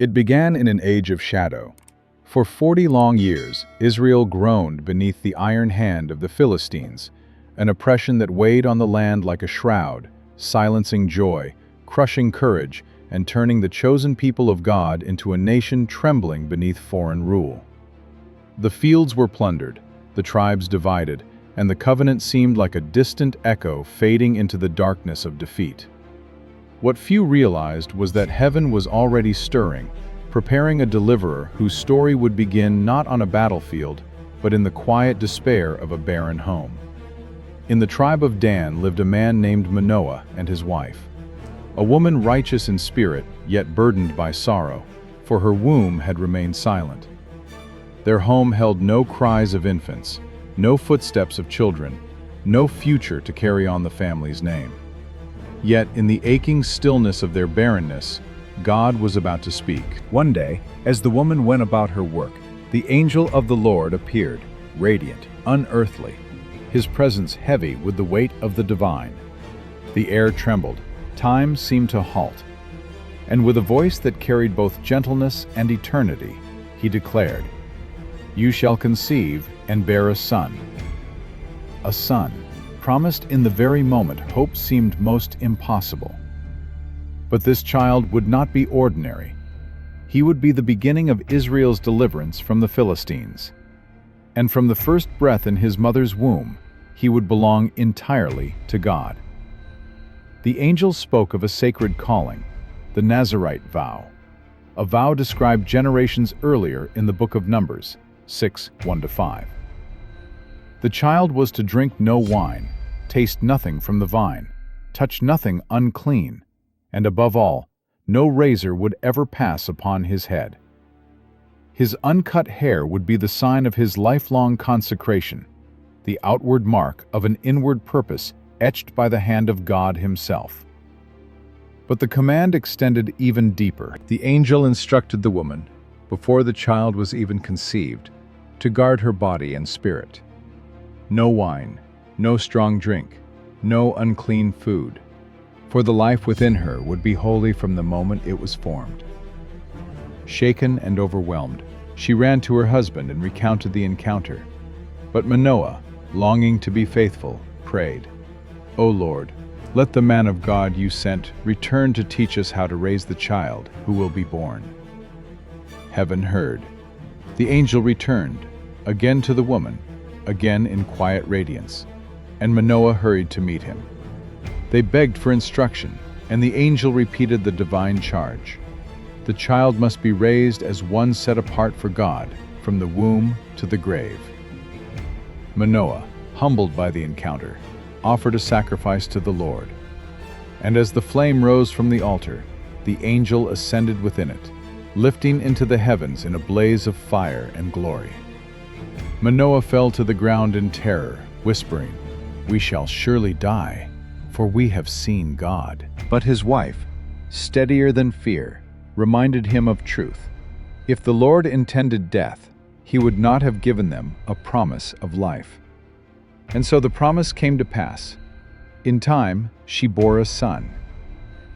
It began in an age of shadow. For 40 long years, Israel groaned beneath the iron hand of the Philistines, an oppression that weighed on the land like a shroud, silencing joy, crushing courage, and turning the chosen people of God into a nation trembling beneath foreign rule. The fields were plundered, the tribes divided, and the covenant seemed like a distant echo fading into the darkness of defeat. What few realized was that heaven was already stirring, preparing a deliverer whose story would begin not on a battlefield, but in the quiet despair of a barren home. In the tribe of Dan lived a man named Manoah and his wife, a woman righteous in spirit, yet burdened by sorrow, for her womb had remained silent. Their home held no cries of infants, no footsteps of children, no future to carry on the family's name. Yet, in the aching stillness of their barrenness, God was about to speak. One day, as the woman went about her work, the angel of the Lord appeared, radiant, unearthly, his presence heavy with the weight of the divine. The air trembled, time seemed to halt, and with a voice that carried both gentleness and eternity, he declared, "You shall conceive and bear a son." A son, promised in the very moment hope seemed most impossible. But this child would not be ordinary. He would be the beginning of Israel's deliverance from the Philistines. And from the first breath in his mother's womb, he would belong entirely to God. The angel spoke of a sacred calling, the Nazarite vow, a vow described generations earlier in the book of Numbers, 6:1-5. The child was to drink no wine, taste nothing from the vine, touch nothing unclean, and above all, no razor would ever pass upon his head. His uncut hair would be the sign of his lifelong consecration, the outward mark of an inward purpose etched by the hand of God himself. But the command extended even deeper. The angel instructed the woman, before the child was even conceived, to guard her body and spirit. No wine, no strong drink, no unclean food, for the life within her would be holy from the moment it was formed. Shaken and overwhelmed, she ran to her husband and recounted the encounter. But Manoah, longing to be faithful, prayed, "O Lord, let the man of God you sent return to teach us how to raise the child who will be born." Heaven heard. The angel returned, again to the woman, again in quiet radiance, and Manoah hurried to meet him. They begged for instruction, and the angel repeated the divine charge. The child must be raised as one set apart for God, from the womb to the grave. Manoah, humbled by the encounter, offered a sacrifice to the Lord. And as the flame rose from the altar, the angel ascended within it, lifting into the heavens in a blaze of fire and glory. Manoah fell to the ground in terror, whispering, "We shall surely die, for we have seen God." But his wife, steadier than fear, reminded him of truth. If the Lord intended death, he would not have given them a promise of life. And so the promise came to pass. In time, she bore a son.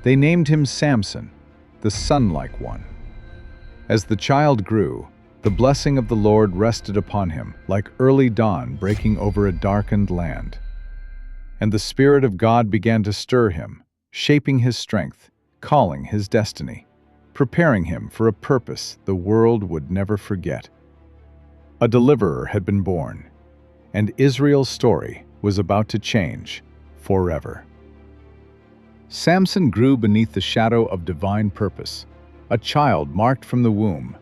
They named him Samson, the sun-like one. As the child grew, the blessing of the Lord rested upon him, like early dawn breaking over a darkened land. And the Spirit of God began to stir him, shaping his strength, calling his destiny, preparing him for a purpose the world would never forget. A deliverer had been born, and Israel's story was about to change forever. Samson grew beneath the shadow of divine purpose, a child marked from the womb,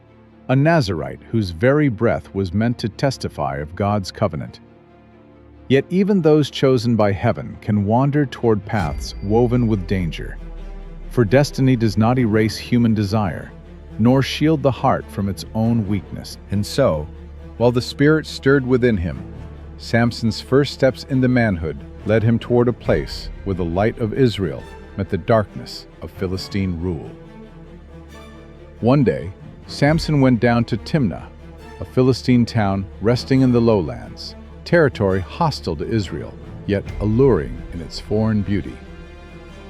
a Nazarite whose very breath was meant to testify of God's covenant. Yet even those chosen by heaven can wander toward paths woven with danger. For destiny does not erase human desire, nor shield the heart from its own weakness. And so, while the Spirit stirred within him, Samson's first steps into manhood led him toward a place where the light of Israel met the darkness of Philistine rule. One day, Samson went down to Timnah, a Philistine town resting in the lowlands, territory hostile to Israel, yet alluring in its foreign beauty.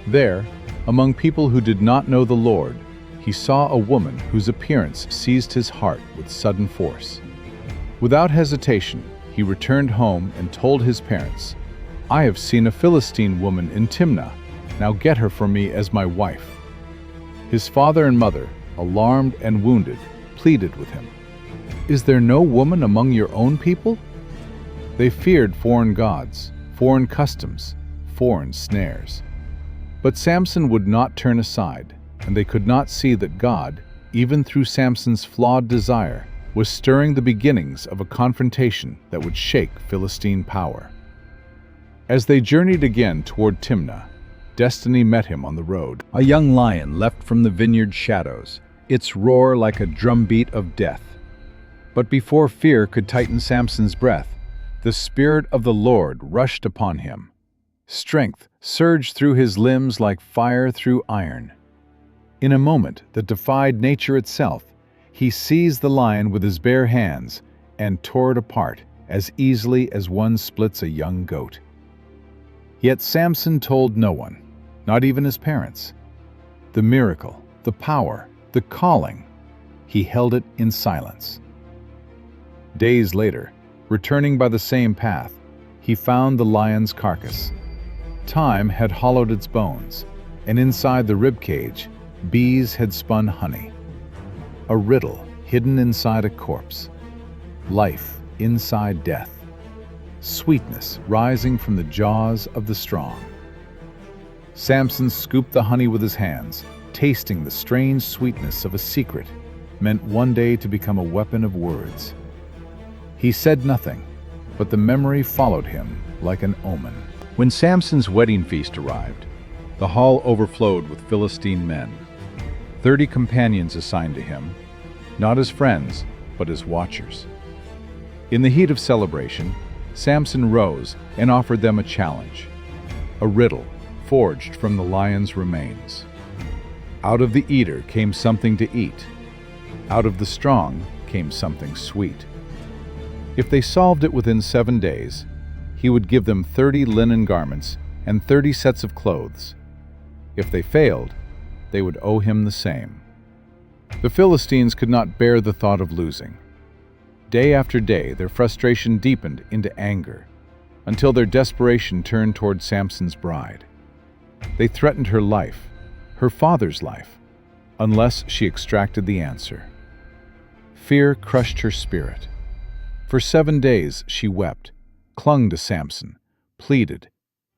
There, among people who did not know the Lord, he saw a woman whose appearance seized his heart with sudden force. Without hesitation, he returned home and told his parents, "I have seen a Philistine woman in Timnah. Now get her for me as my wife." His father and mother, alarmed and wounded, pleaded with him, "Is there no woman among your own people?" They feared foreign gods, foreign customs, foreign snares. But Samson would not turn aside, and they could not see that God, even through Samson's flawed desire, was stirring the beginnings of a confrontation that would shake Philistine power. As they journeyed again toward Timnah, destiny met him on the road. A young lion leapt from the vineyard shadows, its roar like a drumbeat of death. But before fear could tighten Samson's breath, the Spirit of the Lord rushed upon him. Strength surged through his limbs like fire through iron. In a moment that defied nature itself, he seized the lion with his bare hands and tore it apart as easily as one splits a young goat. Yet Samson told no one, not even his parents. The miracle, the power, the calling, he held it in silence. Days later, returning by the same path, he found the lion's carcass. Time had hollowed its bones, and inside the rib cage, bees had spun honey. A riddle hidden inside a corpse. Life inside death. Sweetness rising from the jaws of the strong. Samson scooped the honey with his hands, tasting the strange sweetness of a secret meant one day to become a weapon of words. He said nothing, but the memory followed him like an omen. When Samson's wedding feast arrived, the hall overflowed with Philistine men. 30 companions assigned to him, not as friends, but as watchers. In the heat of celebration, Samson rose and offered them a challenge, a riddle forged from the lion's remains. Out of the eater came something to eat. Out of the strong came something sweet. If they solved it within 7 days, he would give them 30 linen garments and 30 sets of clothes. If they failed, they would owe him the same. The Philistines could not bear the thought of losing. Day after day, their frustration deepened into anger, until their desperation turned toward Samson's bride. They threatened her life, her father's life, unless she extracted the answer. Fear crushed her spirit. For 7 days she wept, clung to Samson, pleaded,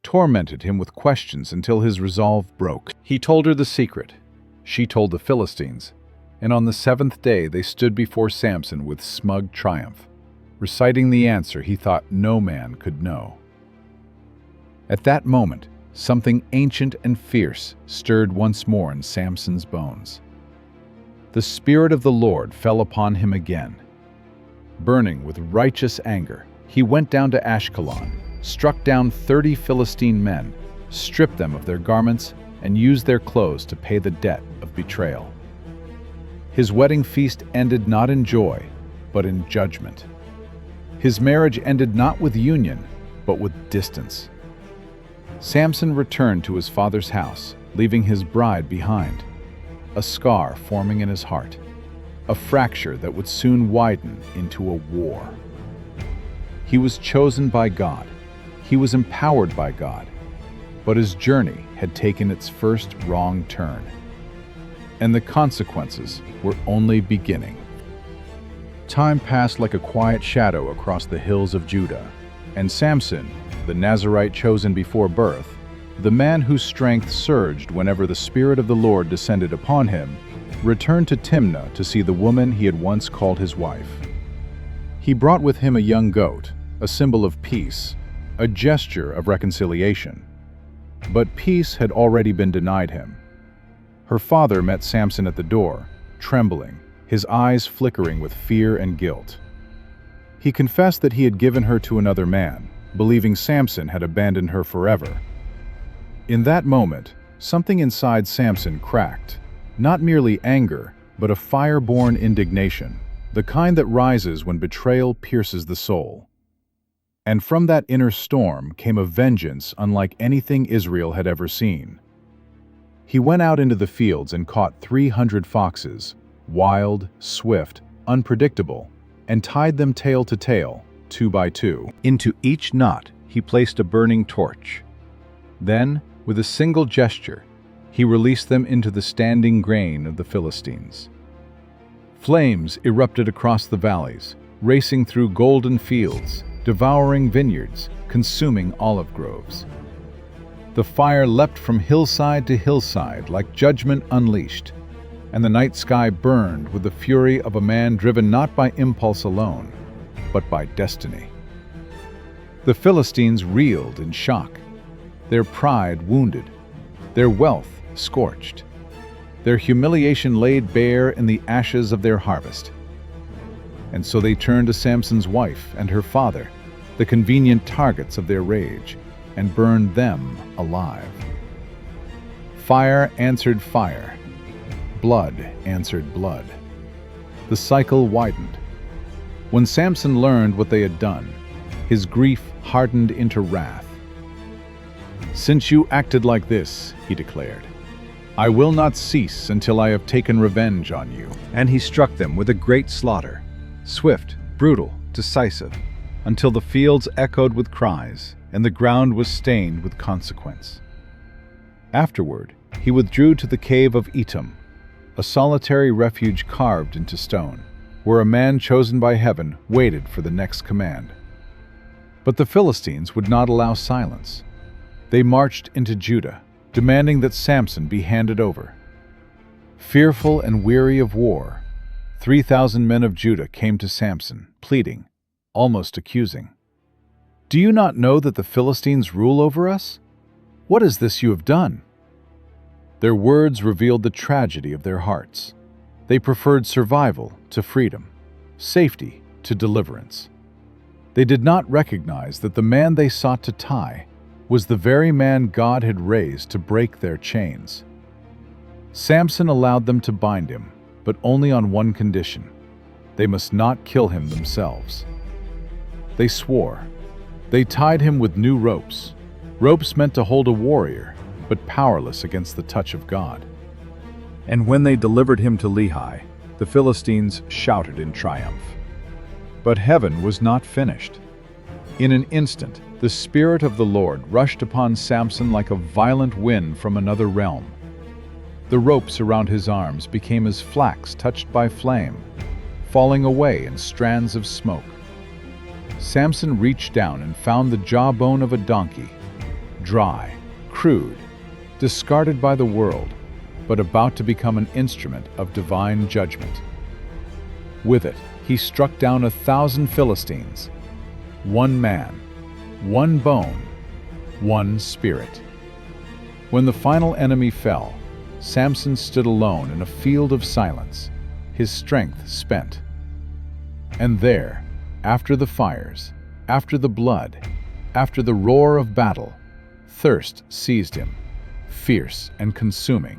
tormented him with questions until his resolve broke. He told her the secret. She told the Philistines, and on the 7th day they stood before Samson with smug triumph, reciting the answer he thought no man could know. At that moment, something ancient and fierce stirred once more in Samson's bones. The Spirit of the Lord fell upon him again. Burning with righteous anger, he went down to Ashkelon, struck down 30 Philistine men, stripped them of their garments, and used their clothes to pay the debt of betrayal. His wedding feast ended not in joy, but in judgment. His marriage ended not with union, but with distance. Samson returned to his father's house, leaving his bride behind, a scar forming in his heart, a fracture that would soon widen into a war. He was chosen by God. He was empowered by God. But his journey had taken its first wrong turn, and the consequences were only beginning. Time passed like a quiet shadow across the hills of Judah, and Samson, the Nazarite chosen before birth, the man whose strength surged whenever the Spirit of the Lord descended upon him, returned to Timnah to see the woman he had once called his wife. He brought with him a young goat, a symbol of peace, a gesture of reconciliation. But peace had already been denied him. Her father met Samson at the door, trembling, his eyes flickering with fear and guilt. He confessed that he had given her to another man, believing Samson had abandoned her forever. In that moment, something inside Samson cracked, not merely anger, but a fire-born indignation, the kind that rises when betrayal pierces the soul. And from that inner storm came a vengeance unlike anything Israel had ever seen. He went out into the fields and caught 300 foxes, wild, swift, unpredictable, and tied them tail to tail, 2 by 2. Into each knot he placed a burning torch. Then, with a single gesture, he released them into the standing grain of the Philistines. Flames erupted across the valleys, racing through golden fields, devouring vineyards, consuming olive groves. The fire leapt from hillside to hillside like judgment unleashed, and the night sky burned with the fury of a man driven not by impulse alone, but by destiny. The Philistines reeled in shock, their pride wounded, their wealth scorched, their humiliation laid bare in the ashes of their harvest. And so they turned to Samson's wife and her father, the convenient targets of their rage, and burned them alive. Fire answered fire. Blood answered blood. The cycle widened. When Samson learned what they had done, his grief hardened into wrath. "Since you acted like this," he declared, "I will not cease until I have taken revenge on you." And he struck them with a great slaughter, swift, brutal, decisive, until the fields echoed with cries and the ground was stained with consequence. Afterward, he withdrew to the cave of Etam, a solitary refuge carved into stone, where a man chosen by heaven waited for the next command. But the Philistines would not allow silence. They marched into Judah, demanding that Samson be handed over. Fearful and weary of war, 3,000 men of Judah came to Samson, pleading, almost accusing. "Do you not know that the Philistines rule over us? What is this you have done?" Their words revealed the tragedy of their hearts. They preferred survival to freedom, safety to deliverance. They did not recognize that the man they sought to tie was the very man God had raised to break their chains. Samson allowed them to bind him, but only on one condition: they must not kill him themselves. They swore. They tied him with new ropes, ropes meant to hold a warrior, but powerless against the touch of God. And when they delivered him to Lehi, the Philistines shouted in triumph. But heaven was not finished. In an instant, the Spirit of the Lord rushed upon Samson like a violent wind from another realm. The ropes around his arms became as flax touched by flame, falling away in strands of smoke. Samson reached down and found the jawbone of a donkey, dry, crude, discarded by the world, but about to become an instrument of divine judgment. With it, he struck down 1,000 Philistines, one man, one bone, one spirit. When the final enemy fell, Samson stood alone in a field of silence, his strength spent. And there, after the fires, after the blood, after the roar of battle, thirst seized him, fierce and consuming.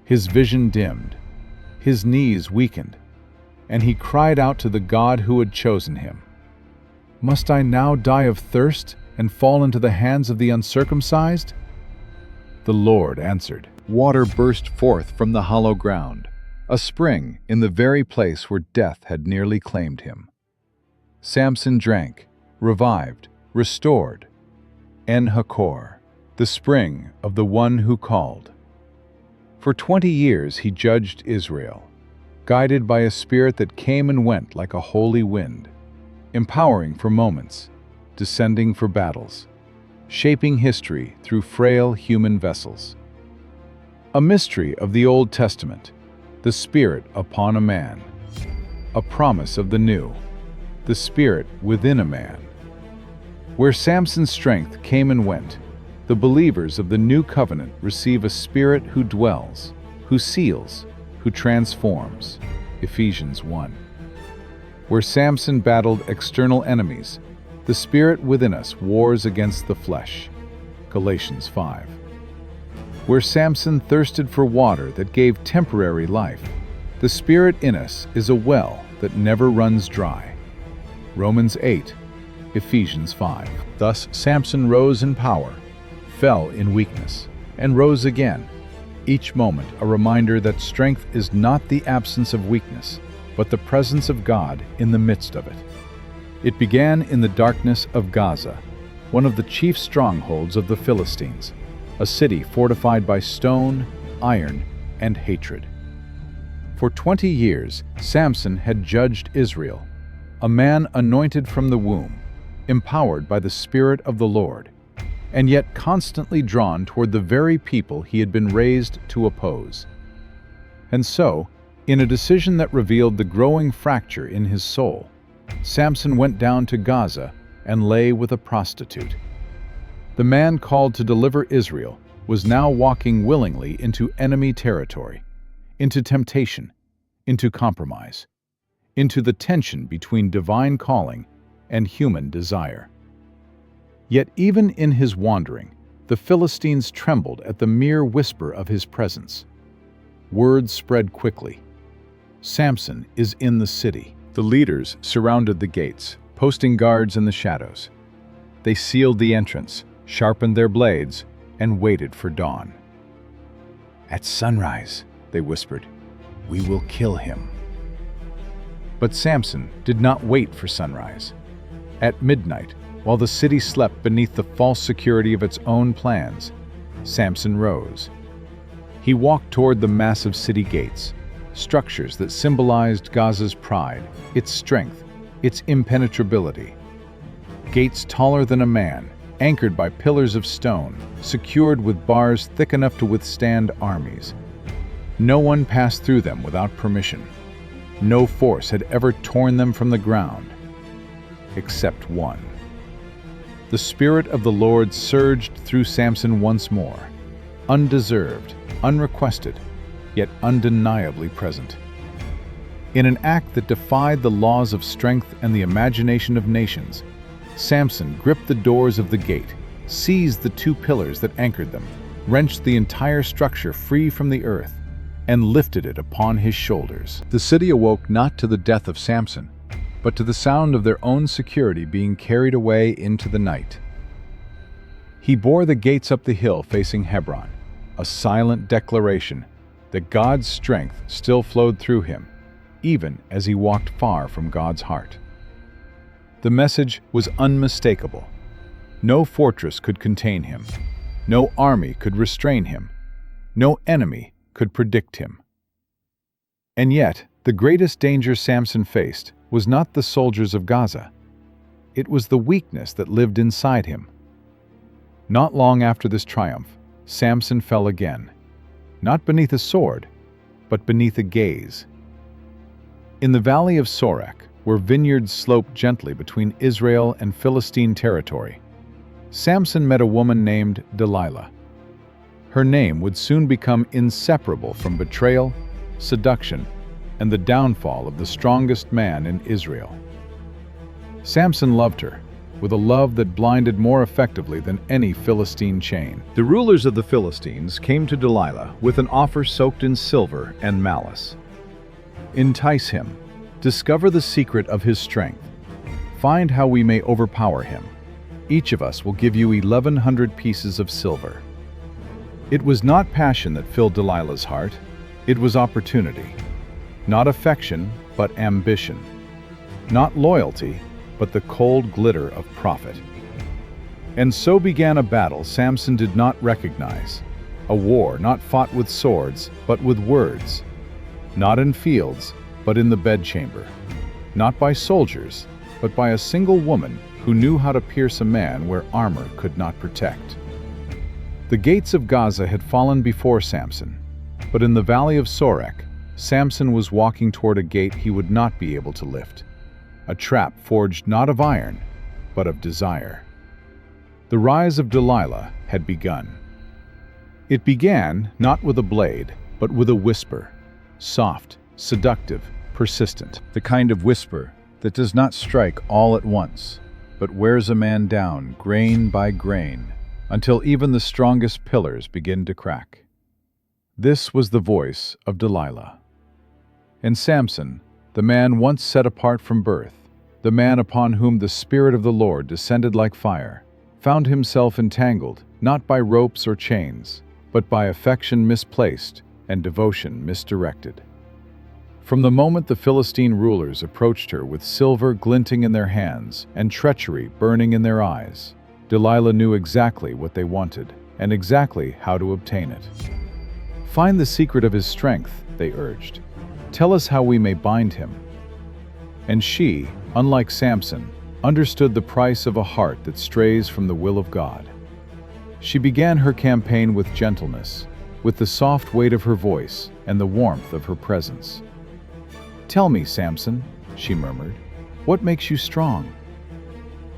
His vision dimmed, his knees weakened, and he cried out to the God who had chosen him. "Must I now die of thirst and fall into the hands of the uncircumcised?" The Lord answered. Water burst forth from the hollow ground, a spring in the very place where death had nearly claimed him. Samson drank, revived, restored. En-Hakkor, the spring of the one who called. For 20 years he judged Israel, guided by a spirit that came and went like a holy wind, empowering for moments, descending for battles, shaping history through frail human vessels. A mystery of the Old Testament, the Spirit upon a man, a promise of the New, the Spirit within a man. Where Samson's strength came and went, the believers of the New Covenant receive a Spirit who dwells, who seals, who transforms. Ephesians 1. Where Samson battled external enemies, the Spirit within us wars against the flesh. Galatians 5. Where Samson thirsted for water that gave temporary life, the Spirit in us is a well that never runs dry. Romans 8, Ephesians 5. Thus Samson rose in power, fell in weakness, and rose again, each moment a reminder that strength is not the absence of weakness, but the presence of God in the midst of it. It began in the darkness of Gaza, one of the chief strongholds of the Philistines, a city fortified by stone, iron, and hatred. For 20 years, Samson had judged Israel, a man anointed from the womb, empowered by the Spirit of the Lord, and yet constantly drawn toward the very people he had been raised to oppose. And so, in a decision that revealed the growing fracture in his soul, Samson went down to Gaza and lay with a prostitute. The man called to deliver Israel was now walking willingly into enemy territory, into temptation, into compromise, into the tension between divine calling and human desire. Yet even in his wandering, the Philistines trembled at the mere whisper of his presence. Word spread quickly. Samson is in the city. The leaders surrounded the gates, posting guards in the shadows. They sealed the entrance, sharpened their blades, and waited for dawn. "At sunrise," they whispered, "we will kill him." But Samson did not wait for sunrise. At midnight, while the city slept beneath the false security of its own plans, Samson rose. He walked toward the massive city gates, structures that symbolized Gaza's pride, its strength, its impenetrability. Gates taller than a man, anchored by pillars of stone, secured with bars thick enough to withstand armies. No one passed through them without permission. No force had ever torn them from the ground, except one. The Spirit of the Lord surged through Samson once more, undeserved, unrequested, yet undeniably present. In an act that defied the laws of strength and the imagination of nations, Samson gripped the doors of the gate, seized the two pillars that anchored them, wrenched the entire structure free from the earth, and lifted it upon his shoulders. The city awoke not to the death of Samson, but to the sound of their own security being carried away into the night. He bore the gates up the hill facing Hebron, a silent declaration that God's strength still flowed through him, even as he walked far from God's heart. The message was unmistakable. No fortress could contain him. No army could restrain him. No enemy could predict him. And yet, the greatest danger Samson faced was not the soldiers of Gaza. It was the weakness that lived inside him. Not long after this triumph, Samson fell again, not beneath a sword, but beneath a gaze. In the valley of Sorek, where vineyards sloped gently between Israel and Philistine territory, Samson met a woman named Delilah. Her name would soon become inseparable from betrayal, seduction, and the downfall of the strongest man in Israel. Samson loved her, with a love that blinded more effectively than any Philistine chain. The rulers of the Philistines came to Delilah with an offer soaked in silver and malice. Entice him, discover the secret of his strength, find how we may overpower him. Each of us will give you 1,100 pieces of silver. It was not passion that filled Delilah's heart, it was opportunity. Not affection, but ambition. Not loyalty, but the cold glitter of profit. And so began a battle Samson did not recognize, a war not fought with swords, but with words. Not in fields, but in the bedchamber. Not by soldiers, but by a single woman who knew how to pierce a man where armor could not protect. The gates of Gaza had fallen before Samson, but in the valley of Sorek, Samson was walking toward a gate he would not be able to lift, a trap forged not of iron, but of desire. The rise of Delilah had begun. It began not with a blade, but with a whisper, soft, seductive, persistent, the kind of whisper that does not strike all at once, but wears a man down grain by grain, until even the strongest pillars begin to crack. This was the voice of Delilah. And Samson, the man once set apart from birth, the man upon whom the Spirit of the Lord descended like fire, found himself entangled not by ropes or chains, but by affection misplaced and devotion misdirected. From the moment the Philistine rulers approached her with silver glinting in their hands and treachery burning in their eyes, Delilah knew exactly what they wanted and exactly how to obtain it. "Find the secret of his strength," they urged. "Tell us how we may bind him." And she, unlike Samson, understood the price of a heart that strays from the will of God. She began her campaign with gentleness, with the soft weight of her voice and the warmth of her presence. "Tell me, Samson," she murmured, "what makes you strong?"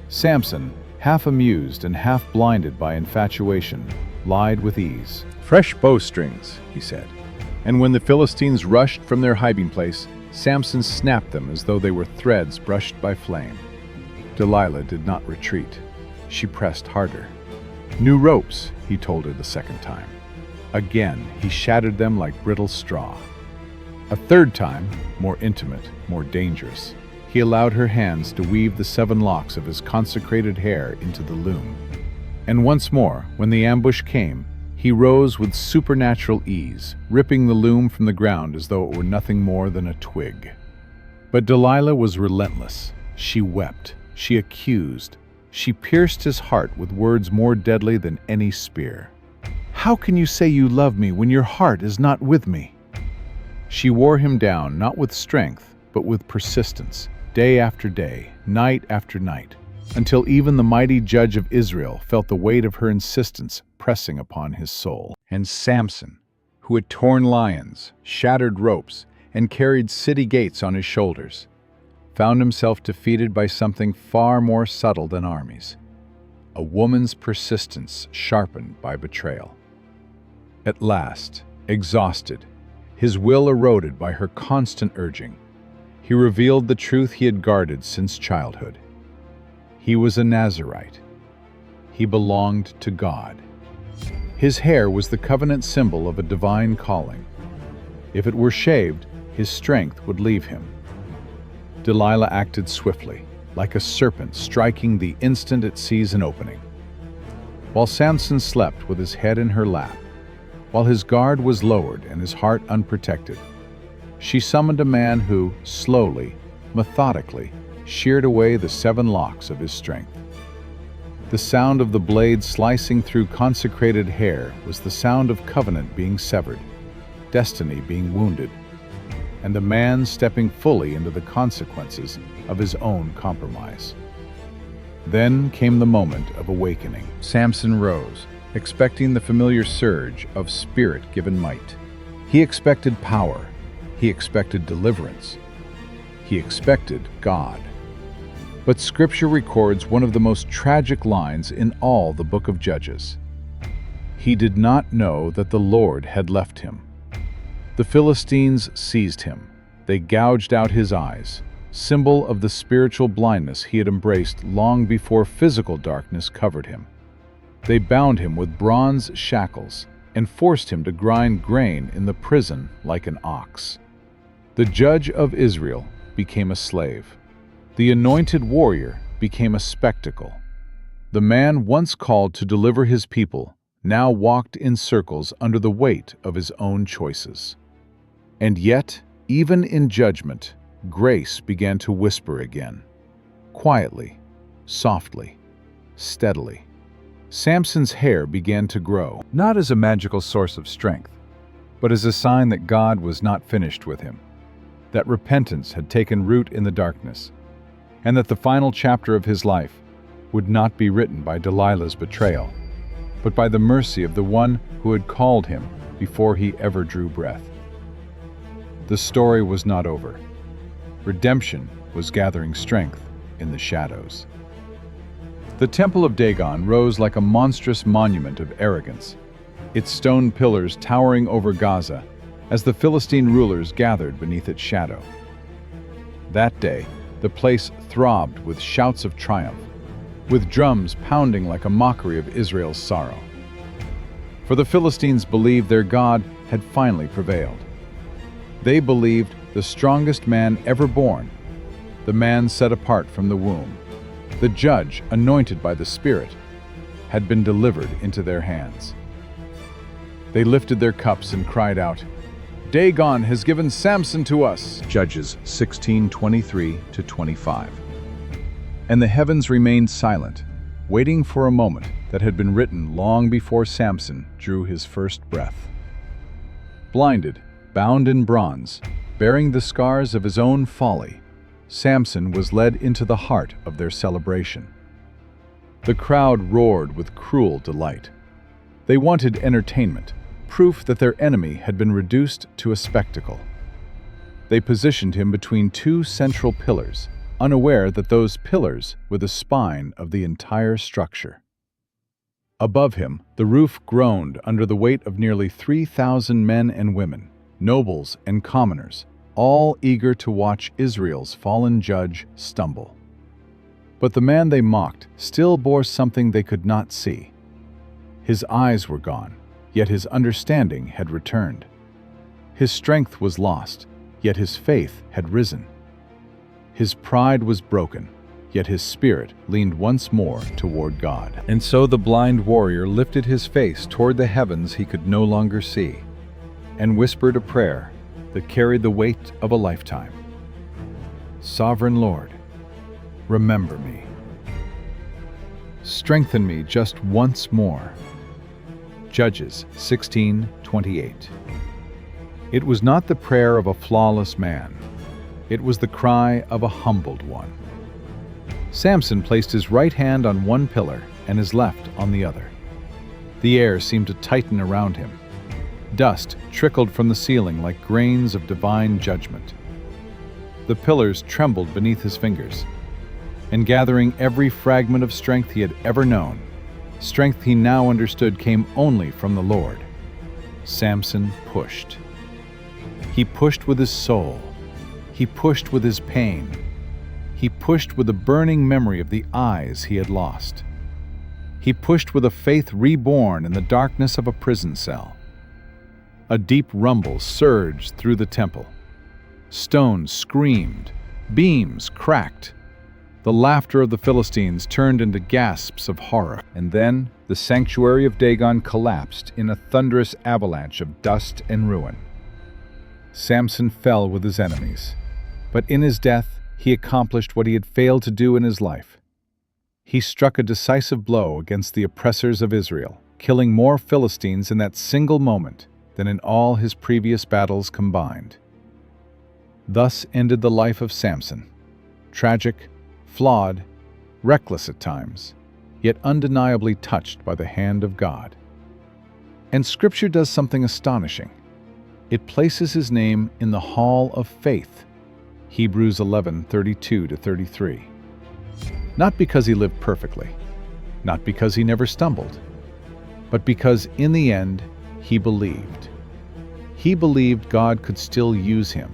Samson, half amused and half blinded by infatuation, lied with ease. "Fresh bowstrings," he said. And when the Philistines rushed from their hiding place, Samson snapped them as though they were threads brushed by flame. Delilah did not retreat. She pressed harder. "New ropes," he told her the second time. Again, he shattered them like brittle straw. A third time, more intimate, more dangerous, he allowed her hands to weave the 7 locks of his consecrated hair into the loom. And once more, when the ambush came, he rose with supernatural ease, ripping the loom from the ground as though it were nothing more than a twig. But Delilah was relentless. She wept, she accused, she pierced his heart with words more deadly than any spear. "How can you say you love me when your heart is not with me?" She wore him down not with strength, but with persistence, day after day, night after night, until even the mighty judge of Israel felt the weight of her insistence pressing upon his soul. And Samson, who had torn lions, shattered ropes, and carried city gates on his shoulders, found himself defeated by something far more subtle than armies: a woman's persistence sharpened by betrayal. At last, exhausted, his will eroded by her constant urging, he revealed the truth he had guarded since childhood. He was a Nazarite. He belonged to God. His hair was the covenant symbol of a divine calling. If it were shaved, his strength would leave him. Delilah acted swiftly, like a serpent striking the instant it sees an opening. While Samson slept with his head in her lap, while his guard was lowered and his heart unprotected, she summoned a man who, slowly, methodically, sheared away the 7 locks of his strength. The sound of the blade slicing through consecrated hair was the sound of covenant being severed, destiny being wounded, and the man stepping fully into the consequences of his own compromise. Then came the moment of awakening. Samson rose, expecting the familiar surge of spirit-given might. He expected power. He expected deliverance. He expected God. But Scripture records one of the most tragic lines in all the book of Judges. He did not know that the Lord had left him. The Philistines seized him. They gouged out his eyes, symbol of the spiritual blindness he had embraced long before physical darkness covered him. They bound him with bronze shackles and forced him to grind grain in the prison like an ox. The judge of Israel became a slave. The anointed warrior became a spectacle. The man once called to deliver his people now walked in circles under the weight of his own choices. And yet, even in judgment, grace began to whisper again. Quietly, softly, steadily. Samson's hair began to grow, not as a magical source of strength, but as a sign that God was not finished with him, that repentance had taken root in the darkness, and that the final chapter of his life would not be written by Delilah's betrayal, but by the mercy of the one who had called him before he ever drew breath. The story was not over. Redemption was gathering strength in the shadows. The temple of Dagon rose like a monstrous monument of arrogance, its stone pillars towering over Gaza as the Philistine rulers gathered beneath its shadow. That day, the place throbbed with shouts of triumph, with drums pounding like a mockery of Israel's sorrow. For the Philistines believed their God had finally prevailed. They believed the strongest man ever born, the man set apart from the womb, the judge anointed by the Spirit, had been delivered into their hands. They lifted their cups and cried out, "Dagon has given Samson to us." Judges 16:23-25. And the heavens remained silent, waiting for a moment that had been written long before Samson drew his first breath. Blinded, bound in bronze, bearing the scars of his own folly, Samson was led into the heart of their celebration. The crowd roared with cruel delight. They wanted entertainment, proof that their enemy had been reduced to a spectacle. They positioned him between two central pillars, unaware that those pillars were the spine of the entire structure. Above him, the roof groaned under the weight of nearly 3,000 men and women, nobles and commoners, all eager to watch Israel's fallen judge stumble. But the man they mocked still bore something they could not see. His eyes were gone, yet his understanding had returned. His strength was lost, yet his faith had risen. His pride was broken, yet his spirit leaned once more toward God. And so the blind warrior lifted his face toward the heavens he could no longer see, and whispered a prayer that carried the weight of a lifetime. "Sovereign Lord, remember me. Strengthen me just once more." Judges 16:28. It was not the prayer of a flawless man. It was the cry of a humbled one. Samson placed his right hand on one pillar and his left on the other. The air seemed to tighten around him. Dust trickled from the ceiling like grains of divine judgment. The pillars trembled beneath his fingers, and gathering every fragment of strength he had ever known, strength he now understood came only from the Lord, Samson pushed. He pushed with his soul. He pushed with his pain. He pushed with the burning memory of the eyes he had lost. He pushed with a faith reborn in the darkness of a prison cell. A deep rumble surged through the temple. Stones screamed. Beams cracked. The laughter of the Philistines turned into gasps of horror. And then the sanctuary of Dagon collapsed in a thunderous avalanche of dust and ruin. Samson fell with his enemies, but in his death he accomplished what he had failed to do in his life. He struck a decisive blow against the oppressors of Israel, killing more Philistines in that single moment than in all his previous battles combined. Thus ended the life of Samson, tragic, flawed, reckless at times, yet undeniably touched by the hand of God. And Scripture does something astonishing. It places his name in the hall of faith, Hebrews 11:32-33. Not because he lived perfectly, not because he never stumbled, but because in the end he believed. He believed God could still use him.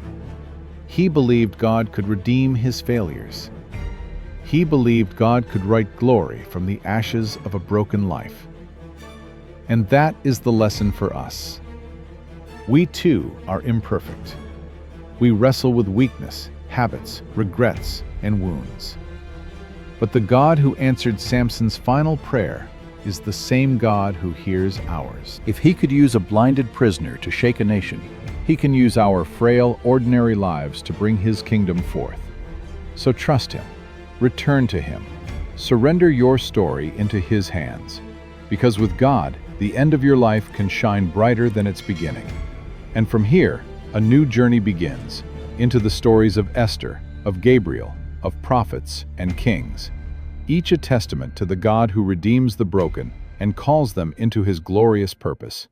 He believed God could redeem his failures. He believed God could write glory from the ashes of a broken life. And that is the lesson for us. We too are imperfect. We wrestle with weakness, habits, regrets, and wounds. But the God who answered Samson's final prayer is the same God who hears ours. If he could use a blinded prisoner to shake a nation, he can use our frail, ordinary lives to bring his kingdom forth. So trust him. Return to him. Surrender your story into his hands. Because with God, the end of your life can shine brighter than its beginning. And from here, a new journey begins, into the stories of Esther, of Gabriel, of prophets and kings, each a testament to the God who redeems the broken and calls them into his glorious purpose.